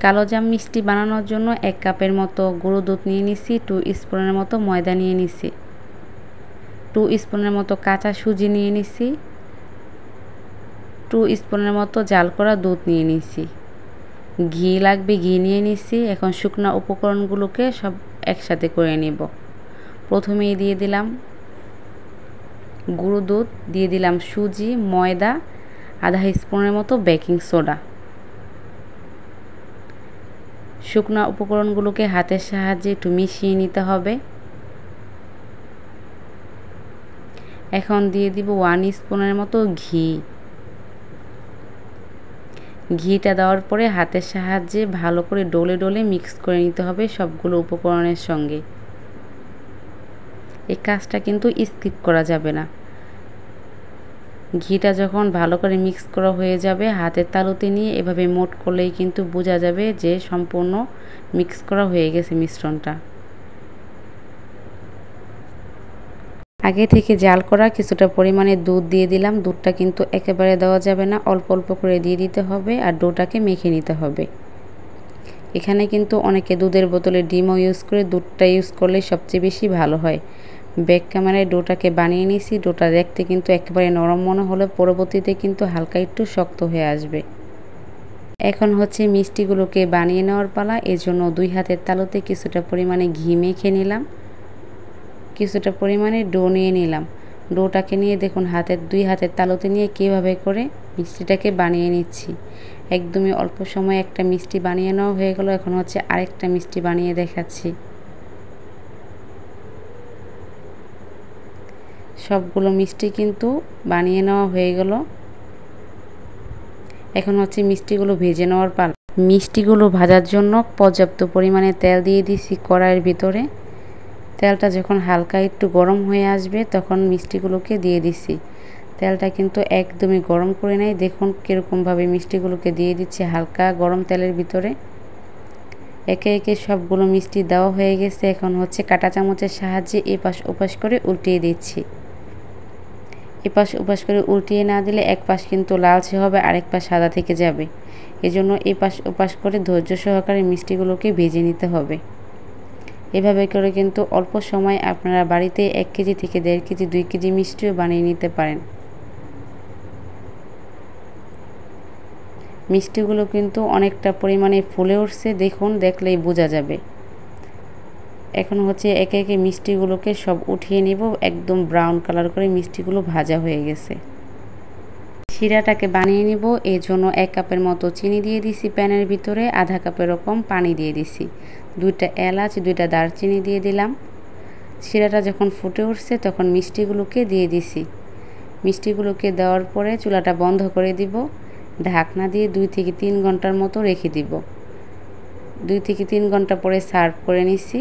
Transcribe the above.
কালো জাম মিষ্টি বানানোর জন্য 1 কাপের মতো গুঁড়ো দুধ নিয়ে নিছি, 2 স্পুনের মতো ময়দা নিয়ে নিছি, 2 স্পুনের মতো কাঁচা সুজি নিয়ে নিছি, 2 স্পুনের মতো জাল করা দুধ নিয়ে নিছি, ঘি লাগবে, ঘি নিয়ে নিছি। এখন শুকনো উপকরণগুলোকে সব একসাথে করে নিব। প্রথমেই দিয়ে দিলাম গুঁড়ো দুধ, দিয়ে দিলাম সুজি, ময়দা, আধা স্পুনের মতো বেকিং সোডা। শুকনো উপকরণগুলোকে হাতের সাহায্যে একটু মিশিয়ে নিতে হবে। এখন দিয়ে দিব 1 স্পুনের মতো ঘি। ঘিটা দেওয়ার পরে হাতের সাহায্যে ভালো করে ডলে ডলে মিক্স করে নিতে হবে সবগুলো উপকরণের সঙ্গে। এই কাজটা কিন্তু স্কিপ করা যাবে না। ঘিটা যখন ভালো করে মিক্স করা হয়ে যাবে, হাতের তালুতে নিয়ে এভাবে মোট করলেই কিন্তু বোঝা যাবে যে সম্পূর্ণ মিক্স করা হয়ে গেছে মিশ্রণটা। আগে থেকে জাল করা কিছুটা পরিমাণে দুধ দিয়ে দিলাম। দুধটা কিন্তু একেবারে দেওয়া যাবে না, অল্প অল্প করে দিয়ে দিতে হবে আর ডোটাকে মেখে নিতে হবে। এখানে কিন্তু অনেকে দুধের বদলে ডিমও ইউজ করে, দুধটা ইউজ করলে সবচেয়ে বেশি ভালো হয়। ব্যাক ক্যামেরায় ডোটাকে বানিয়ে নিয়েছি। ডোটা দেখতে কিন্তু একেবারে নরম মনে হলে পরবর্তীতে কিন্তু হালকা একটু শক্ত হয়ে আসবে। এখন হচ্ছে মিষ্টিগুলোকে বানিয়ে নেওয়ার পালা। এজন্য 2 হাতের তালুতে কিছুটা পরিমাণে ঘি মেখে নিলাম, কিছুটা পরিমাণে ডো নিয়ে নিলাম। ডোটাকে নিয়ে দেখুন হাতের 2 হাতের তালুতে নিয়ে কীভাবে করে মিষ্টিটাকে বানিয়ে নিচ্ছি। একদমই অল্প সময়ে একটা মিষ্টি বানিয়ে নেওয়া হয়ে গেল। এখন হচ্ছে আরেকটা মিষ্টি বানিয়ে দেখাচ্ছি। সবগুলো মিষ্টি কিন্তু বানিয়ে নেওয়া হয়ে গেল। এখন হচ্ছে মিষ্টিগুলো ভেজে নেওয়ার পালা। মিষ্টিগুলো ভাজার জন্য পর্যাপ্ত পরিমাণে তেল দিয়ে দিছি কড়াইয়ের ভিতরে। তেলটা যখন হালকা একটু গরম হয়ে আসবে তখন মিষ্টিগুলোকে দিয়ে দিছি। তেলটা কিন্তু একদমই গরম করে নেই। দেখুন কীরকমভাবে মিষ্টিগুলোকে দিয়ে দিচ্ছি হালকা গরম তেলের ভিতরে। একে একে সবগুলো মিষ্টি দেওয়া হয়ে গেছে। এখন হচ্ছে কাঁটা চামচের সাহায্যে এপাশ ওপাশ করে উল্টিয়ে দিচ্ছি। এপাশ ওপাশ করে উল্টিয়ে না দিলে এক পাশ কিন্তু লালচে হবে, আরেক পাশ সাদা থেকে যাবে। এজন্য এপাশ ওপাশ করে ধৈর্য সহকারে মিষ্টিগুলোকে ভেজে নিতে হবে। এভাবে করে কিন্তু অল্প সময় আপনারা বাড়িতে 1 কেজি থেকে 1.5 কেজি 2 কেজি মিষ্টিও বানিয়ে নিতে পারেন। মিষ্টিগুলো কিন্তু অনেকটা পরিমাণে ফুলে উঠছে, দেখুন দেখলেই বোঝা যাবে। এখন হচ্ছে একে একে মিষ্টিগুলোকে সব উঠিয়ে নিব। একদম ব্রাউন কালার করে মিষ্টিগুলো ভাজা হয়ে গেছে। শিরাটাকে বানিয়ে নিব। এই জন্য 1 কাপের মতো চিনি দিয়ে দিছি প্যানের ভিতরে, আধা কাপের রকম পানি দিয়ে দিছি, 2টা এলাচ, 2টা দারচিনি দিয়ে দিলাম। শিরাটা যখন ফুটে উঠছে তখন মিষ্টিগুলোকে দিয়ে দিছি। মিষ্টিগুলোকে দেওয়ার পরে চুলাটা বন্ধ করে দিব। ঢাকনা দিয়ে 2 থেকে 3 ঘন্টার মতো রেখে দিব। 2 থেকে 3 ঘন্টা পরে সার্ভ করে নিছি।